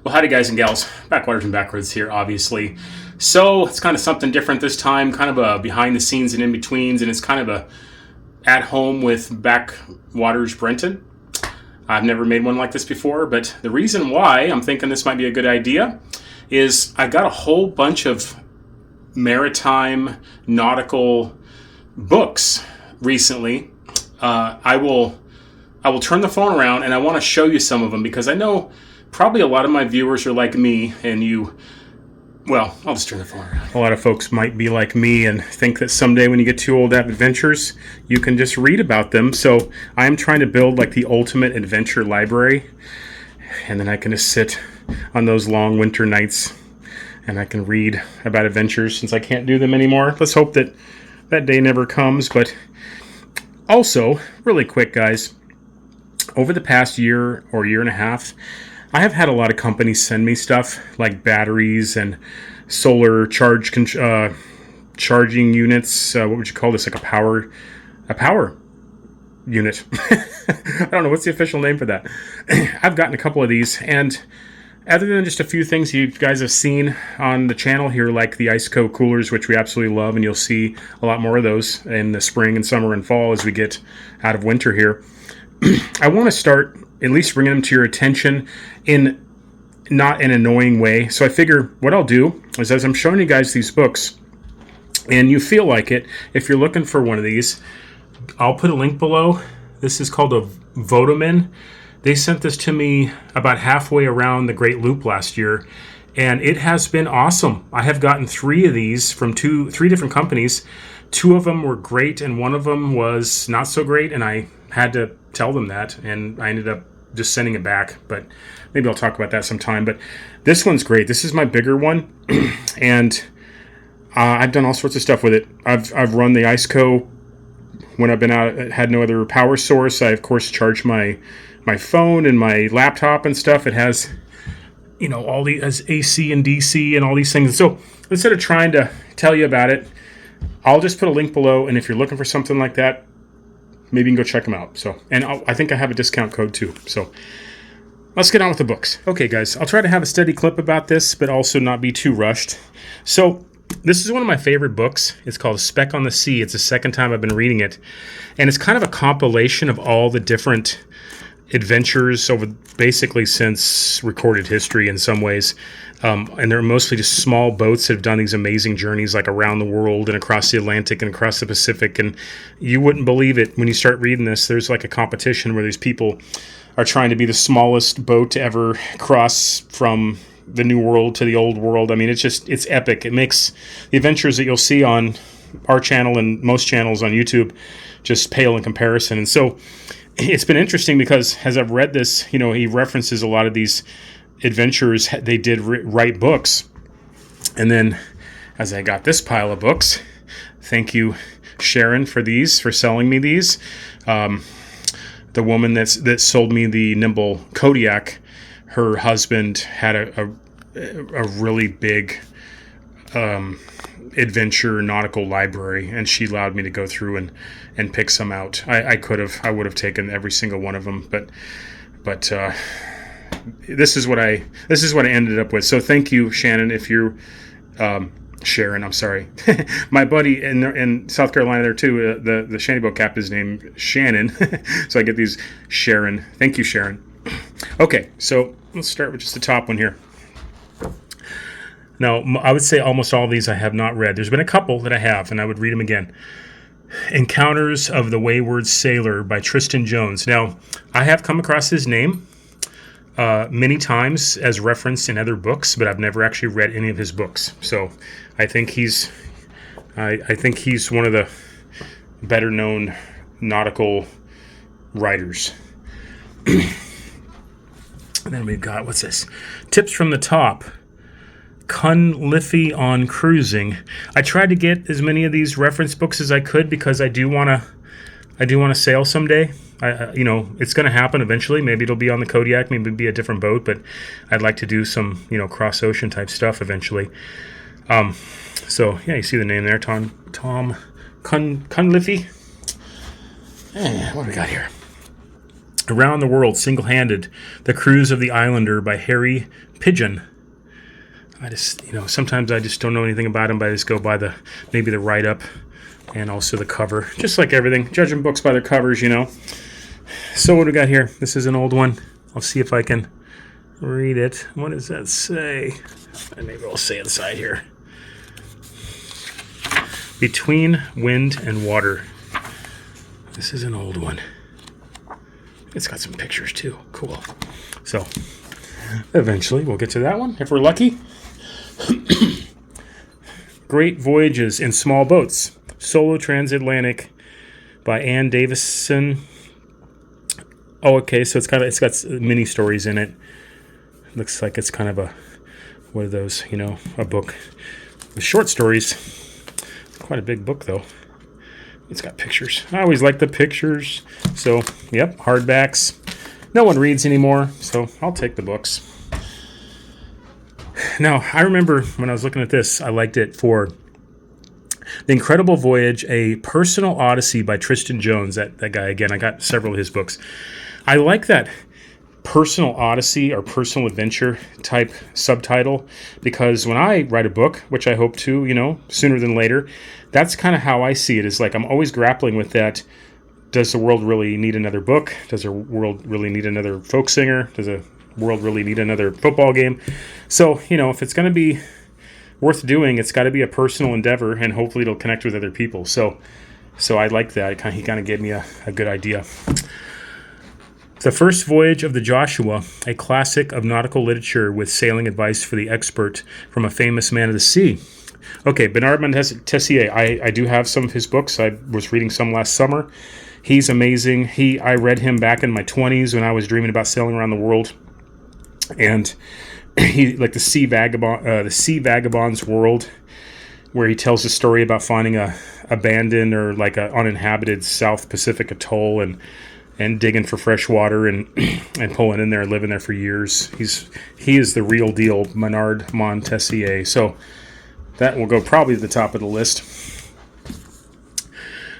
Well, howdy guys and gals, backwaters and backwards here, obviously. So it's kind of something different this time, kind of a behind the scenes and in betweens, and it's kind of a at home with backwaters Brenton. I've never made one like this before, but the reason why I'm thinking this might be a good idea is I got a whole bunch of maritime nautical books recently. I will turn the phone around and I want to show you some of them because I know probably a lot of my viewers are like me, and well, I'll just turn the phone around. A lot of folks might be like me and think that someday when you get too old to have adventures, you can just read about them. So I am trying to build like the ultimate adventure library, and then I can just sit on those long winter nights and I can read about adventures since I can't do them anymore. Let's hope that that day never comes. But also, really quick, guys, over the past year or year and a half, I have had a lot of companies send me stuff like batteries and solar charging units. What would you call this? Like a power unit. I don't know what's the official name for that. I've gotten a couple of these, and other than just a few things you guys have seen on the channel here, like the Iceco coolers, which we absolutely love, and you'll see a lot more of those in the spring and summer and fall as we get out of winter here. I want to start at least bringing them to your attention in not an annoying way. So I figure what I'll do is, as I'm showing you guys these books and you feel like it, if you're looking for one of these, I'll put a link below. This is called a Vodamin. They sent this to me about halfway around the Great Loop last year, and it has been awesome. I have gotten 3 of these from three different companies. 2 of them were great and one of them was not so great, and I had to tell them that, and I ended up just sending it back, but maybe I'll talk about that sometime. But this one's great. This is my bigger one, and I've done all sorts of stuff with it. I've run the Iceco when I've been out, had no other power source. I of course charge my phone and my laptop and stuff. It has, all these AC and DC and all these things. So instead of trying to tell you about it, I'll just put a link below, and if you're looking for something like that, maybe you can go check them out. So, and I think I have a discount code too. So let's get on with the books. Okay, guys, I'll try to have a steady clip about this, but also not be too rushed. So this is one of my favorite books. It's called A Speck on the Sea. It's the second time I've been reading it. And it's kind of a compilation of all the different adventures over basically since recorded history in some ways. And they're mostly just small boats that have done these amazing journeys like around the world and across the Atlantic and across the Pacific. And you wouldn't believe it when you start reading this. There's like a competition where these people are trying to be the smallest boat to ever cross from the New World to the Old World. I mean, it's epic. It makes the adventures that you'll see on our channel and most channels on YouTube just pale in comparison. And so it's been interesting because as I've read this, he references a lot of these adventurers. They did write books. And then as I got this pile of books, thank you, Sharon, for selling me these. The woman that sold me the Nimble Kodiak, her husband had a really big adventure nautical library, and she allowed me to go through and pick some out. I would have taken every single one of them, but this is what I ended up with. So thank you, Shannon, if you're Sharon, I'm sorry. My buddy in South Carolina there too, the Shanty boat captain is named Shannon. So I get these Sharon. Thank you, Sharon. Okay, so let's start with just the top one here. Now, I would say almost all of these I have not read. There's been a couple that I have, and I would read them again. Encounters of the Wayward Sailor by Tristan Jones. Now, I have come across his name many times as referenced in other books, but I've never actually read any of his books. So I think he's one of the better known nautical writers. And then we've got, what's this? Tips from the Top. Cunliffe on Cruising. I tried to get as many of these reference books as I could because I do want to sail someday. It's going to happen eventually. Maybe it'll be on the Kodiak, maybe it'll be a different boat, but I'd like to do some, cross ocean type stuff eventually. So yeah, you see the name there, Tom Cunliffe. What do we got here? Around the World Single-Handed, The Cruise of the Islander by Harry Pigeon. I just, sometimes I just don't know anything about him, but I just go by maybe the write-up and also the cover. Just like everything, judging books by their covers, So what do we got here? This is an old one. I'll see if I can read it. What does that say? Maybe I'll say inside here. Between Wind and Water. This is an old one. It's got some pictures too. Cool. So, eventually we'll get to that one, if we're lucky. Great Voyages in Small Boats. Solo Transatlantic by Ann Davison. Oh, okay, so it's got mini stories in it. Looks like it's kind of what are those, a book with short stories. It's quite a big book, though. It's got pictures. I always like the pictures. So, yep, hardbacks. No one reads anymore, so I'll take the books. Now, I remember when I was looking at this, I liked it for The Incredible Voyage, A Personal Odyssey by Tristan Jones. That guy, again, I got several of his books. I like that personal odyssey or personal adventure type subtitle, because when I write a book, which I hope to, sooner than later, that's kind of how I see it. Is like I'm always grappling with that. Does the world really need another book? Does the world really need another folk singer? Does the world really need another football game? So, if it's going to be worth doing, it's got to be a personal endeavor, and hopefully it'll connect with other people. So I like that. He kind of gave me a good idea. The First Voyage of the Joshua, a classic of nautical literature with sailing advice for the expert from a famous man of the sea. Okay, Bernard Montessier. I do have some of his books. I was reading some last summer. He's amazing. I read him back in my 20s when I was dreaming about sailing around the world. And he, like the Sea Vagabond's World, where he tells a story about finding a abandoned or like a uninhabited South Pacific atoll and digging for fresh water and pulling in there and living there for years. He is the real deal, Bernard Montessier. So that will go probably to the top of the list.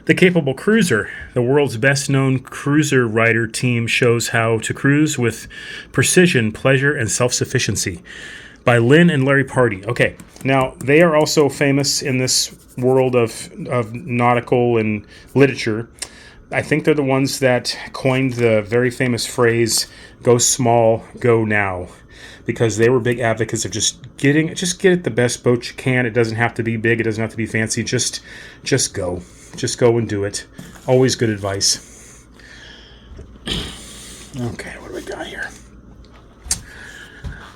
The Capable Cruiser, the world's best-known cruiser rider team, shows how to cruise with precision, pleasure, and self-sufficiency by Lynn and Larry Pardey. Okay, now they are also famous in this world of nautical and literature. I think they're the ones that coined the very famous phrase, go small, go now, because they were big advocates of just get the best boat you can. It doesn't have to be big. It doesn't have to be fancy. Just go. Just go and do it. Always good advice. Okay, what do we got here?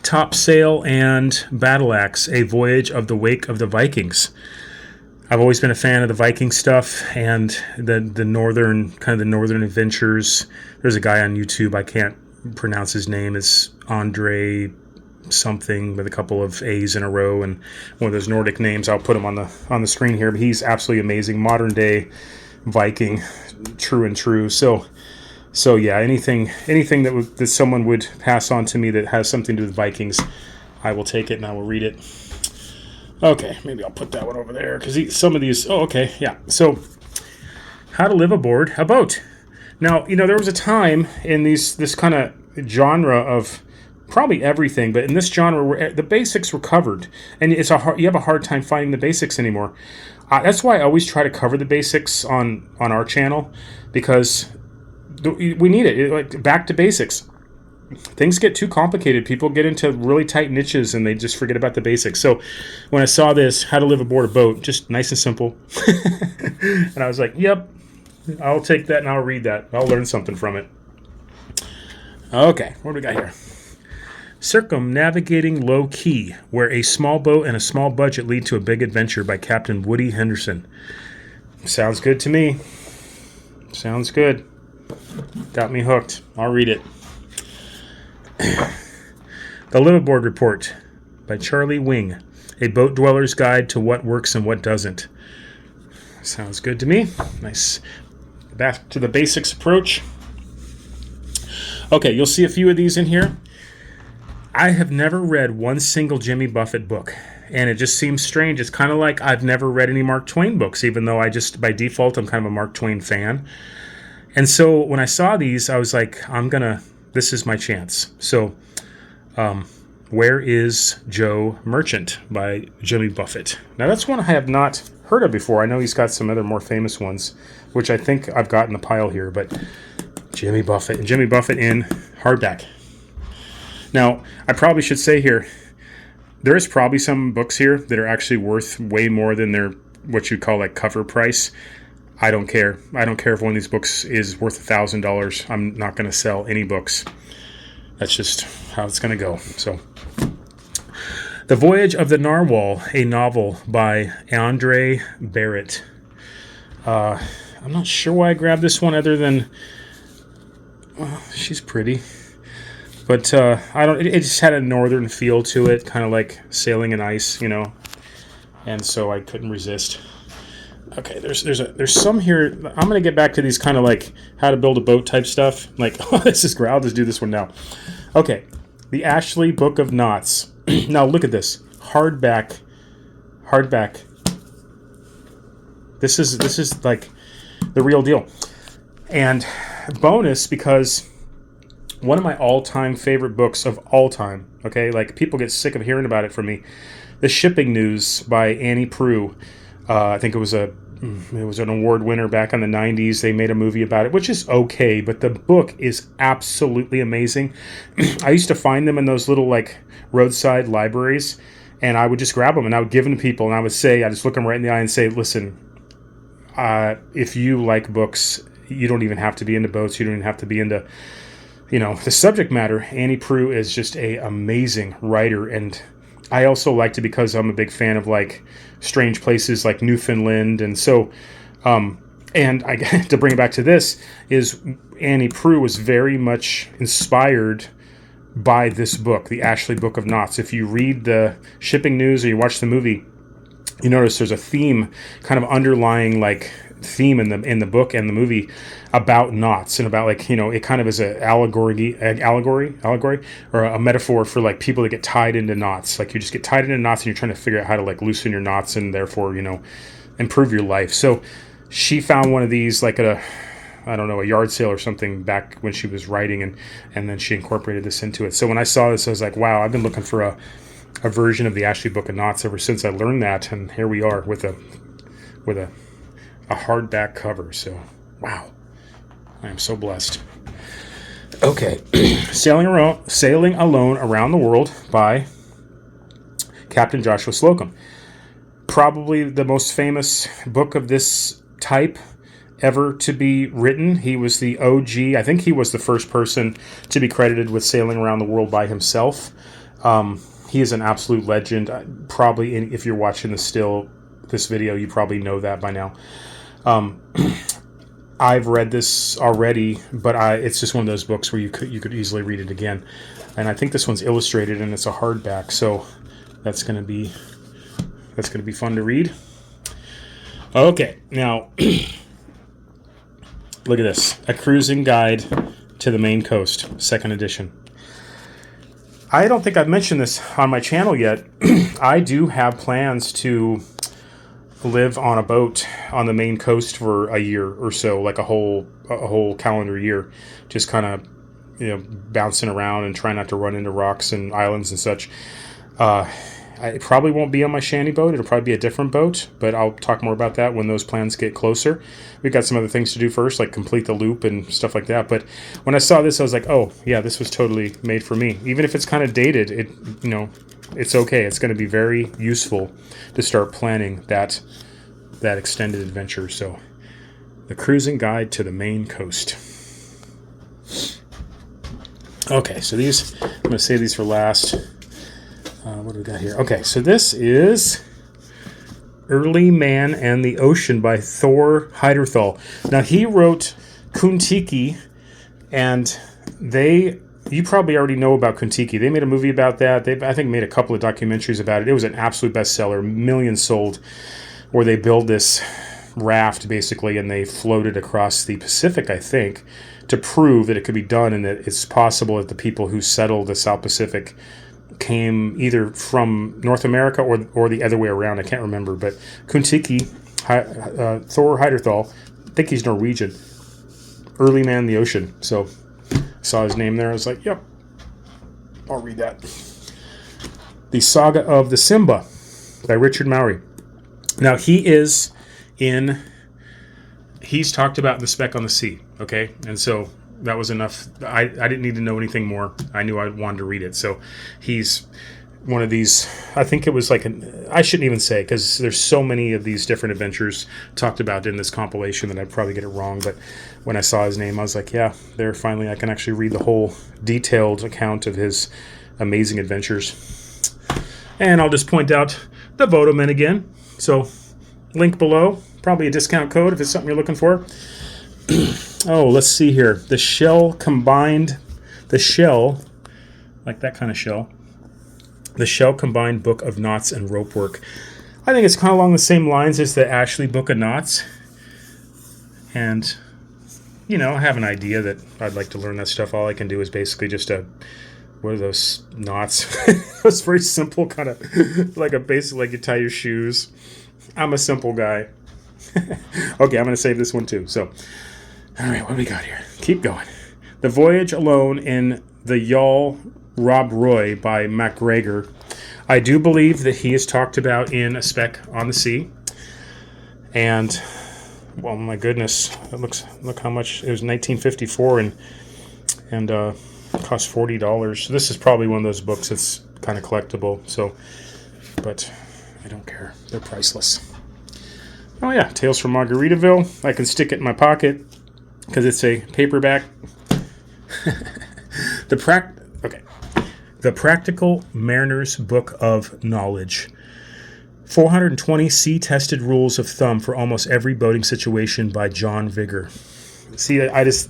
Topsail and Battle Axe, A Voyage of the Wake of the Vikings. I've always been a fan of the Viking stuff and the northern adventures. There's a guy on YouTube, I can't pronounce his name. It's Andre something with a couple of A's in a row and one of those Nordic names. I'll put him on the screen here, but he's absolutely amazing. Modern day Viking, true and true. So yeah, anything that someone would pass on to me that has something to do with Vikings, I will take it and I will read it. Okay, maybe I'll put that one over there because some of these. Oh, okay, yeah. So, how to live aboard a boat. Now, there was a time in this kind of genre of probably everything, but in this genre where the basics were covered, and you have a hard time finding the basics anymore. That's why I always try to cover the basics on our channel, because we need it. Like back to basics. Things get too complicated. People get into really tight niches and they just forget about the basics. So when I saw this, how to live aboard a boat, just nice and simple. And I was like, yep, I'll take that and I'll read that. I'll learn something from it. Okay, what do we got here? Circumnavigating Low Key, where a small boat and a small budget lead to a big adventure by Captain Woody Henderson. Sounds good to me. Sounds good. Got me hooked. I'll read it. The Liveaboard Report by Charlie Wing, a boat dweller's guide to what works and what doesn't. Sounds good to me. Nice. Back to the basics approach. Okay, you'll see a few of these in here. I have never read one single Jimmy Buffett book, and it just seems strange. It's kind of like I've never read any Mark Twain books, even though by default, I'm kind of a Mark Twain fan. And so when I saw these, I was like, this is my chance. So, Where is Joe Merchant by Jimmy Buffett? Now, that's one I have not heard of before. I know he's got some other more famous ones, which I think I've got in the pile here, but Jimmy Buffett in hardback. Now, I probably should say here, there is probably some books here that are actually worth way more than their what you'd call like cover price. I don't care. I don't care if one of these books is worth $1,000. I'm not going to sell any books. That's just how it's going to go. So, The Voyage of the Narwhal, a novel by Andre Barrett. I'm not sure why I grabbed this one other than, well, she's pretty. But it just had a northern feel to it, kind of like sailing in ice, and so I couldn't resist. Okay, there's some here. I'm gonna get back to these kind of like how to build a boat type stuff. Like, oh, this is great. I'll just do this one now. Okay, the Ashley Book of Knots. Now look at this hardback. This is like the real deal. And bonus, because one of my all-time favorite books of all time. Okay, like people get sick of hearing about it from me. The Shipping News by Annie Proulx. I think it was an award winner back in the 90s. They made a movie about it, which is okay, but the book is absolutely amazing. I used to find them in those little like roadside libraries, and I would just grab them and I would give them to people, and I just look them right in the eye and say, listen, if you like books, you don't even have to be into boats. You don't even have to be into, the subject matter. Annie Proulx is just an amazing writer, and I also liked it because I'm a big fan of like strange places like Newfoundland, and so and I to bring it back to this is Annie Proulx was very much inspired by this book, the Ashley Book of Knots. If you read the Shipping News or you watch the movie, you notice there's a theme, kind of underlying like theme in the book and the movie about knots, and about like, it kind of is an allegory or a metaphor for like people that get tied into knots. Like you just get tied into knots and you're trying to figure out how to like loosen your knots and therefore, improve your life. So she found one of these like at a yard sale or something back when she was writing, and then she incorporated this into it. So when I saw this, I was like, wow, I've been looking for a version of the Ashley Book of Knots ever since I learned that, and here we are with a hardback cover. So wow, I am so blessed. Okay, Sailing Alone Around the World by Captain Joshua Slocum. Probably the most famous book of this type ever to be written. He was the OG. I think he was the first person to be credited with sailing around the world by himself. He is an absolute legend. Probably, if you're watching this video, you probably know that by now. I've read this already, but it's just one of those books where you could easily read it again. And I think this one's illustrated and it's a hardback, so that's gonna be fun to read. Okay, now look at this: A Cruising Guide to the Maine Coast, 2nd edition. I don't think I've mentioned this on my channel yet. I do have plans to live on a boat on the Maine coast for a year or so, like a whole calendar year, just kind of bouncing around and trying not to run into rocks and islands and such. It probably won't be on my Shanty boat. It'll probably be a different boat, but I'll talk more about that when those plans get closer. We've got some other things to do first, like complete the loop and stuff like that. But when I saw this, I was like, oh yeah, this was totally made for me. Even if it's kind of dated, it's okay. It's going to be very useful to start planning that extended adventure. So, The Cruising Guide to the Maine Coast. Okay, so these, I'm going to save these for last. What do we got here? Okay, so this is Early Man and the Ocean by Thor Heyerdahl. Now, he wrote Kon-Tiki, and you probably already know about Kon-Tiki. They made a movie about that. They, I think, made a couple of documentaries about it. It was an absolute bestseller, millions sold, where they build this raft, basically, and they floated across the Pacific, I think, to prove that it could be done and that it's possible that the people who settled the South Pacific came either from North America or the other way around. I can't remember, but Kon-Tiki, Thor Heyerdahl, I think he's Norwegian. Early Man in the Ocean. So saw his name there. I was like, yep, I'll read that. The Saga of the Simba by Richard Mowry. Now, he's talked about in The Speck on the Sea, okay? And so that was enough. I didn't need to know anything more. I knew I wanted to read it. So he's one of these, I think it was like, I shouldn't even say, because there's so many of these different adventures talked about in this compilation that I'd probably get it wrong. But when I saw his name, I was like, yeah, there, finally I can actually read the whole detailed account of his amazing adventures. And I'll just point out the Votomen again. So link below, probably a discount code if it's something you're looking for. Oh, let's see here. The shell, like that kind of shell. The Shell Combined Book of Knots and Rope Work. I think it's kind of along the same lines as the Ashley Book of Knots. And, you know, I have an idea that I'd like to learn that stuff. All I can do is basically just what are those knots? It's very simple, kind of like a basic, like you tie your shoes. I'm a simple guy. Okay, I'm going to save this one too. So, all right, what do we got here? Keep going. The Voyage Alone in the Yawl Rob Roy by MacGregor. I do believe that he is talked about in A Speck on the Sea. And, well, my goodness, look how much, it was 1954 and cost $40. So this is probably one of those books that's kind of collectible. So, but I don't care. They're priceless. Oh yeah, Tales from Margaritaville. I can stick it in my pocket because it's a paperback. The Practical Mariner's Book of Knowledge. 420 sea-tested rules of thumb for almost every boating situation by John Vigor. See,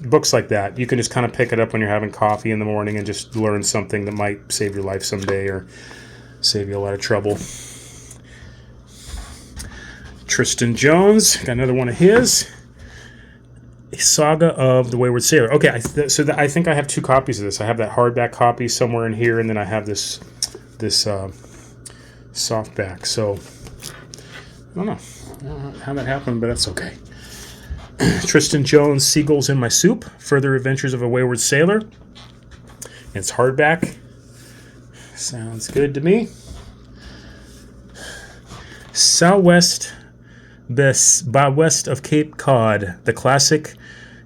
books like that, you can just kind of pick it up when you're having coffee in the morning and just learn something that might save your life someday or save you a lot of trouble. Tristan Jones, got another one of his. Saga of the Wayward Sailor. Okay, I think I have two copies of this. I have that hardback copy somewhere in here, and then I have this softback. So I don't know how that happened, but that's okay. Tristan Jones, Seagulls in My Soup, Further Adventures of a Wayward Sailor. It's hardback. Sounds good to me. Southwest by west of Cape Cod, the classic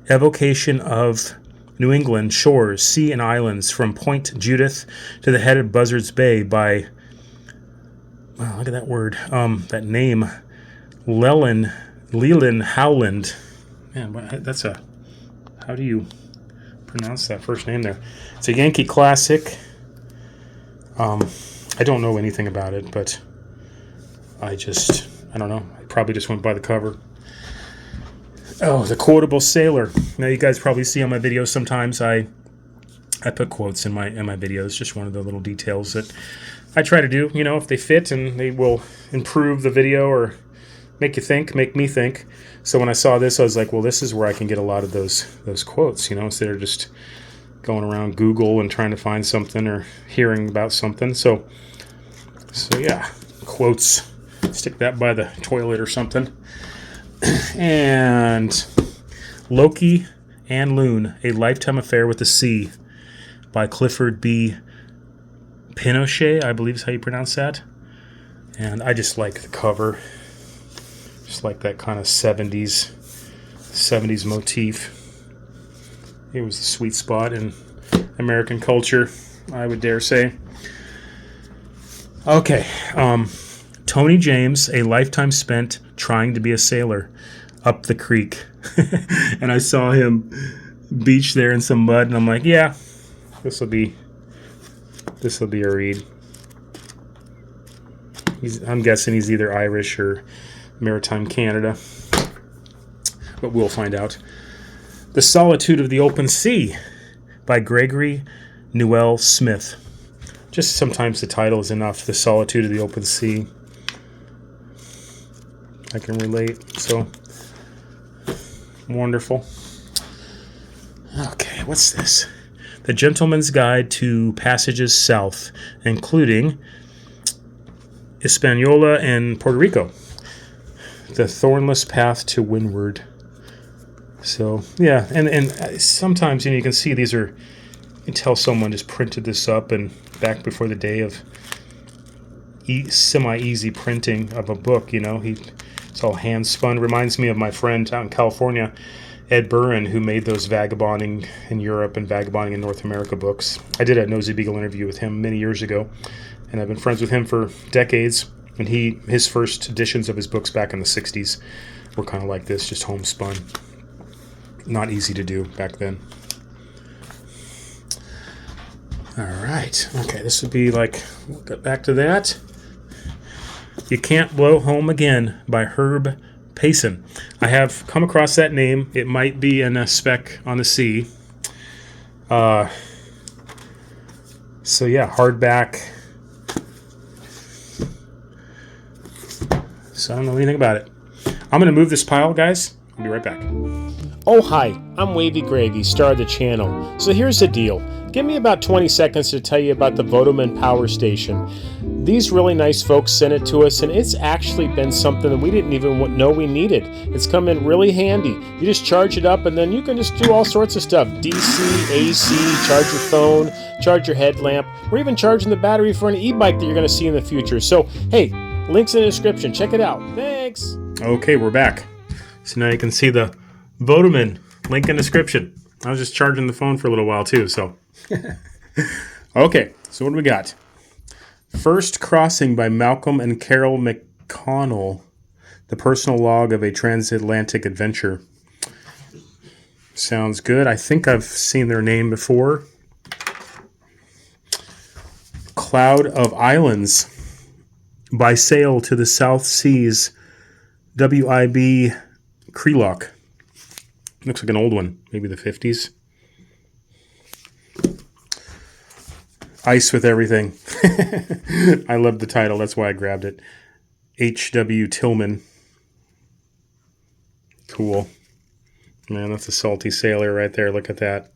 evocation of New England shores, sea and islands, from Point Judith to the head of Buzzards Bay by, wow, look at that word, that name, Leland Howland. Man, how do you pronounce that first name there? It's a Yankee classic. I don't know anything about it, but I don't know. I probably just went by the cover. Oh, The Quotable Sailor. Now, you guys probably see on my videos sometimes I put quotes in my videos. Just one of the little details that I try to do. You know, if they fit and they will improve the video or make me think. So when I saw this, I was like, well, this is where I can get a lot of those quotes, you know, instead of just going around Google and trying to find something or hearing about something. So yeah, quotes. Stick that by the toilet or something. And Loki and Loon, A Lifetime Affair with the Sea by Clifford B. Pinochet, I believe is how you pronounce that. And I just like the cover. Just like that kind of 70s motif. It was the sweet spot in American culture, I would dare say. Okay, Tony James, A Lifetime Spent Trying to Be a Sailor, Up the Creek. And I saw him beach there in some mud, and I'm like, yeah, this will be a read. I'm guessing he's either Irish or Maritime Canada, but we'll find out. The Solitude of the Open Sea by Gregory Newell Smith. Just sometimes the title is enough. The Solitude of the Open Sea. I can relate. So wonderful. Okay, what's this? The Gentleman's Guide to Passages South, including Hispaniola and Puerto Rico. The Thornless Path to Windward. So, yeah, and sometimes, you can see these are, you can tell someone just printed this up and back before the day of semi-easy printing of a book, it's all hand spun. Reminds me of my friend out in California, Ed Burren, who made those Vagabonding in Europe and Vagabonding in North America books. I did a Nosy Beagle interview with him many years ago, and I've been friends with him for decades. And his first editions of his books back in the 60s were kind of like this, just homespun. Not easy to do back then. All right. Okay, this would be like, we'll get back to that. You Can't Blow Home Again by Herb Payson. I have come across that name. It might be in a spec on the sea. So yeah, hardback. So I don't know anything about it. I'm going to move this pile, guys. I'll be right back. Oh, hi, I'm Wavey Gravy, star of the channel. So here's the deal. Give me about 20 seconds to tell you about the Vodoman Power Station. These really nice folks sent it to us, and it's actually been something that we didn't even know we needed. It's come in really handy. You just charge it up, and then you can just do all sorts of stuff. DC, AC, charge your phone, charge your headlamp, or even charging the battery for an e-bike that you're going to see in the future. So, hey, links in the description. Check it out. Thanks. Okay, we're back. So now you can see the Vodoman link in the description. I was just charging the phone for a little while too, so. Okay, so what do we got? First Crossing by Malcolm and Carol McConnell. The personal log of a transatlantic adventure. Sounds good. I think I've seen their name before. Cloud of Islands by Sail to the South Seas. W.I.B. Creelock. Looks like an old one, maybe the 50s. Ice with Everything. I love the title, that's why I grabbed it. H.W. Tillman. Cool. Man, that's a salty sailor right there. Look at that.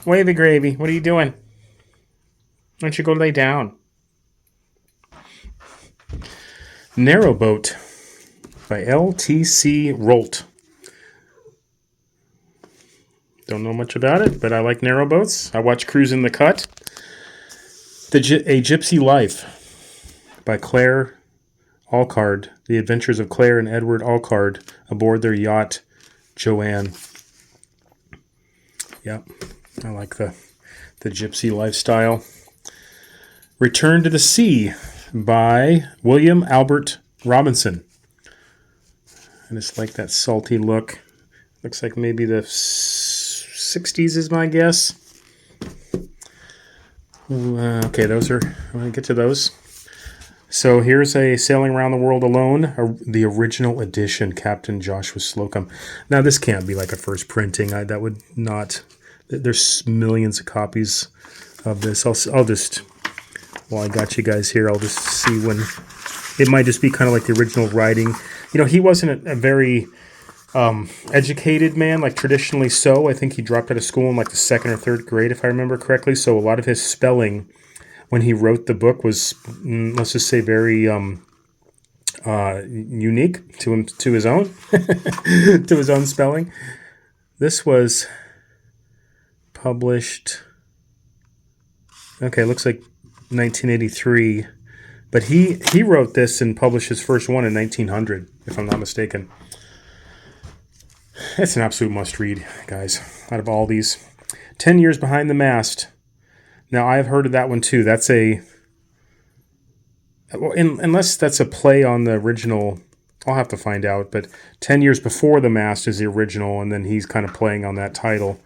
Wavy Gravy, what are you doing? Why don't you go lay down? Narrowboat by L.T.C. Rolt. Don't know much about it, but I like narrowboats. I watch Cruising the Cut. A Gypsy Life by Claire Alcard. The Adventures of Claire and Edward Alcard aboard their yacht, Joanne. Yep, I like the gypsy lifestyle. Return to the Sea by William Albert Robinson. I just like that salty look. Looks like maybe the 60s is my guess. Okay, those are, I'm going to get to those. So here's a Sailing Around the World Alone, the original edition, Captain Joshua Slocum. Now this can't be like a first printing. That would not, there's millions of copies of this. I'll just, while I got you guys here, I'll just see when, it might just be kind of like the original writing. He wasn't a very educated man, like traditionally so. I think he dropped out of school in like the 2nd or 3rd grade, if I remember correctly. So a lot of his spelling when he wrote the book was, let's just say, very unique to him, to his own, to his own spelling. This was published, okay, looks like 1983. But he wrote this and published his first one in 1900, if I'm not mistaken. It's an absolute must-read, guys, out of all these. 10 Years Behind the Mast. Now, I've heard of that one, too. That's unless that's a play on the original, I'll have to find out. But 10 Years Before the Mast is the original, and then he's kind of playing on that title.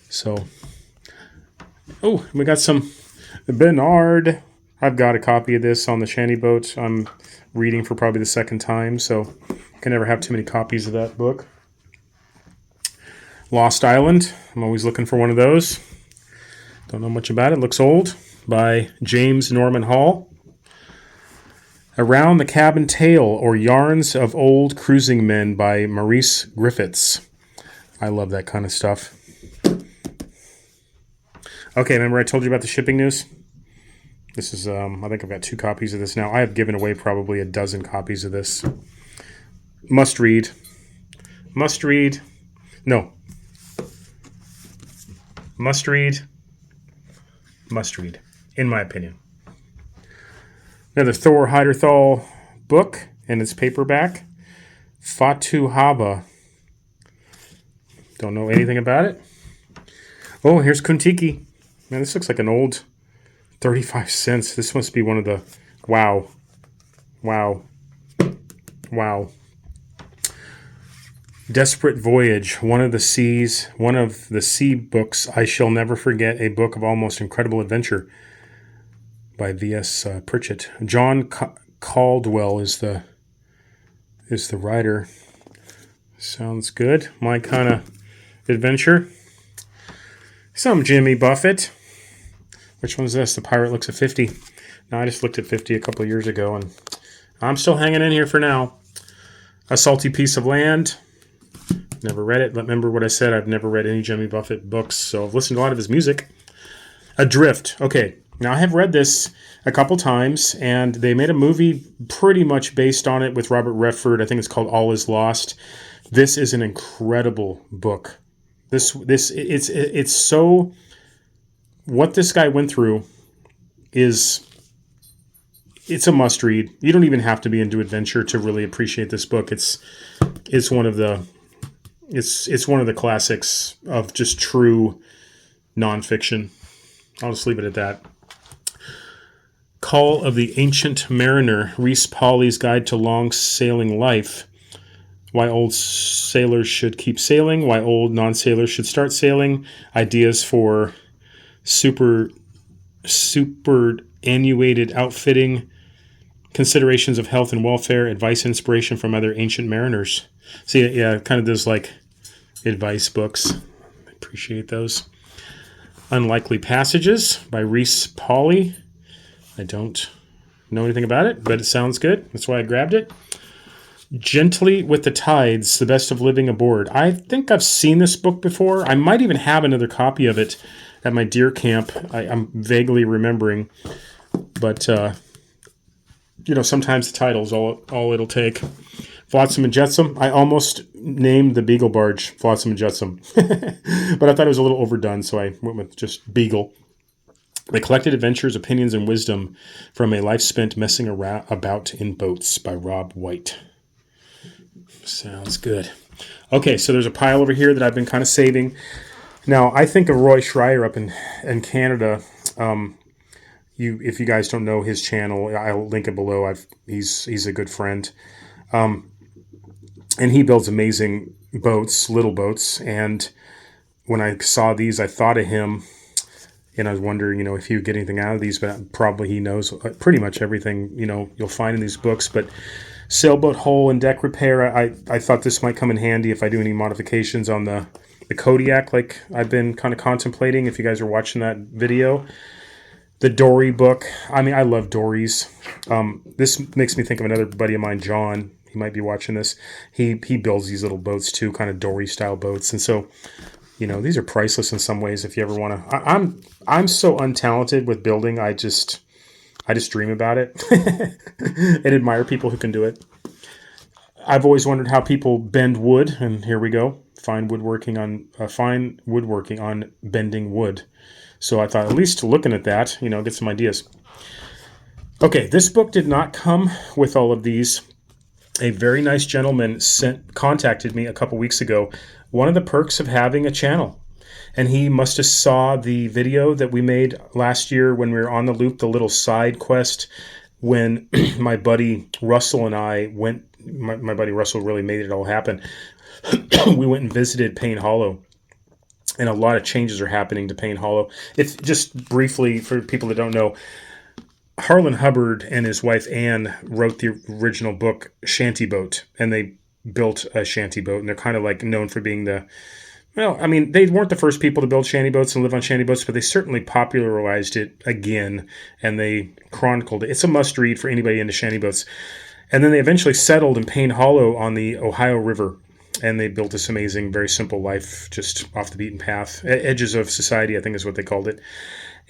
So, oh, we got some Bernard. I've got a copy of this on the Shanty boat. I'm reading for probably the 2nd time, so I can never have too many copies of that book. Lost Island. I'm always looking for one of those. Don't know much about it. Looks old. By James Norman Hall. Around the Cabin Tale, or Yarns of Old Cruising Men by Maurice Griffiths. I love that kind of stuff. Okay, remember I told you about the shipping news? This is, I think I've got 2 copies of this now. I have given away probably a dozen copies of this. Must read. Must read. No. Must read. Must read, in my opinion. Another Thor Heiderthal book, and it's paperback. Fatu Haba. Don't know anything about it. Oh, here's Kuntiki. Man, this looks like an old 35 cents. This must be one of the... Wow. Wow. Wow. Desperate Voyage, one of the sea books I shall never forget, a book of almost incredible adventure by V.S. Pritchett. John Caldwell is the writer. Sounds good. My kind of adventure. Some Jimmy Buffett. Which one's this? The Pirate Looks at 50. No, I just looked at 50 a couple of years ago, and I'm still hanging in here for now. A Salty Piece of Land. Never read it. Remember what I said. I've never read any Jimmy Buffett books, so I've listened to a lot of his music. Adrift. Okay, now I have read this a couple times, and they made a movie pretty much based on it with Robert Redford. I think it's called All Is Lost. This is an incredible book. It's so... What this guy went through it's a must read. You don't even have to be into adventure to really appreciate this book. It's one of the classics of just true nonfiction. I'll just leave it at that. Call of the Ancient Mariner, Rhys Pauly's Guide to Long Sailing Life. Why old sailors should keep sailing, why old non-sailors should start sailing, ideas for superannuated outfitting, considerations of health and welfare, advice and inspiration from other ancient mariners. See, yeah, kind of those like advice books. I appreciate those. Unlikely Passages by Rhys Pauly. I don't know anything about it, but it sounds good. That's why I grabbed it. Gently with the Tides, The Best of Living Aboard. I think I've seen this book before. I might even have another copy of it at my deer camp. I'm vaguely remembering. But, sometimes the title's all it'll take. Flotsam and Jetsam. I almost named the Beagle Barge Flotsam and Jetsam. But I thought it was a little overdone, so I went with just Beagle. The Collected Adventures, Opinions, and Wisdom from a Life Spent Messing About in Boats by Rob White. Sounds good. Okay, so there's a pile over here that I've been kind of saving. Now, I think of Roy Schreier up in Canada. If you guys don't know his channel, I'll link it below. He's a good friend. And he builds amazing boats, little boats. And when I saw these, I thought of him. And I was wondering, if he would get anything out of these. But probably he knows pretty much everything, you'll find in these books. But sailboat hull and deck repair, I thought this might come in handy if I do any modifications on the Kodiak, like I've been kind of contemplating, if you guys are watching that video. The dory book. I mean, I love dories. This makes me think of another buddy of mine, John. He might be watching this. He builds these little boats too, kind of dory-style boats. And so, these are priceless in some ways if you ever want to. I'm so untalented with building. I just dream about it and admire people who can do it. I've always wondered how people bend wood, and here we go. Fine woodworking on bending wood. So I thought, at least looking at that, get some ideas. Okay, this book did not come with all of these. A very nice gentleman contacted me a couple weeks ago. One of the perks of having a channel. And he must have saw the video that we made last year when we were on the loop, the little side quest, when my buddy Russell and I went, my buddy Russell really made it all happen. We went and visited Payne Hollow. And a lot of changes are happening to Payne Hollow. It's just briefly, for people that don't know, Harlan Hubbard and his wife Anne wrote the original book Shanty Boat, and they built a shanty boat, and they're kind of like known for being they weren't the first people to build shanty boats and live on shanty boats, but they certainly popularized it again, and they chronicled it. It's a must-read for anybody into shanty boats. And then they eventually settled in Payne Hollow on the Ohio River, and they built this amazing, very simple life just off the beaten path. Edges of Society, I think is what they called it.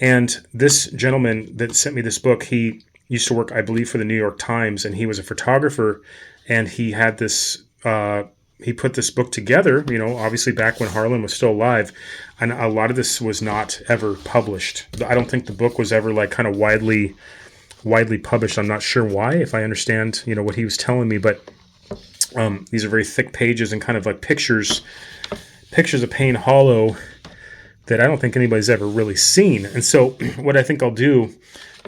And this gentleman that sent me this book, he used to work, I believe, for the New York Times, and he was a photographer, and he had this he put this book together, you know, obviously back when Harlan was still alive, and a lot of this was not ever published. I don't think the book was ever like kind of widely published. I'm not sure why, if I understand, you know, what he was telling me, but these are very thick pages and kind of like pictures of Payne Hollow that I don't think anybody's ever really seen. And so what I think I'll do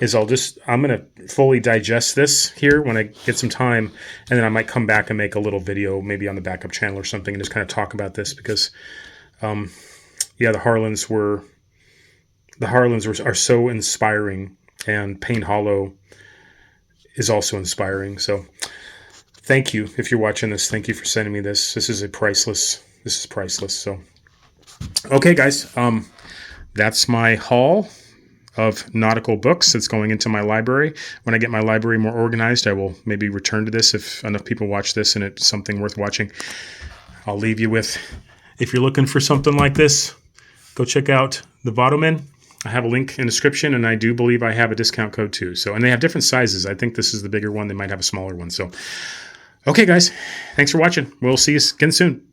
is I'm going to fully digest this here when I get some time, and then I might come back and make a little video maybe on the backup channel or something and just kind of talk about this because, yeah, the Harlans are so inspiring, and Payne Hollow is also inspiring. So thank you. If you're watching this, thank you for sending me this. This is priceless. So, okay, guys, that's my haul of nautical books that's going into my library. When I get my library more organized, I will maybe return to this if enough people watch this and it's something worth watching. I'll leave you with, if you're looking for something like this, go check out the Vodomen. I have a link in the description, and I do believe I have a discount code too. So, and they have different sizes. I think this is the bigger one. They might have a smaller one. So, okay, guys, thanks for watching. We'll see you again soon.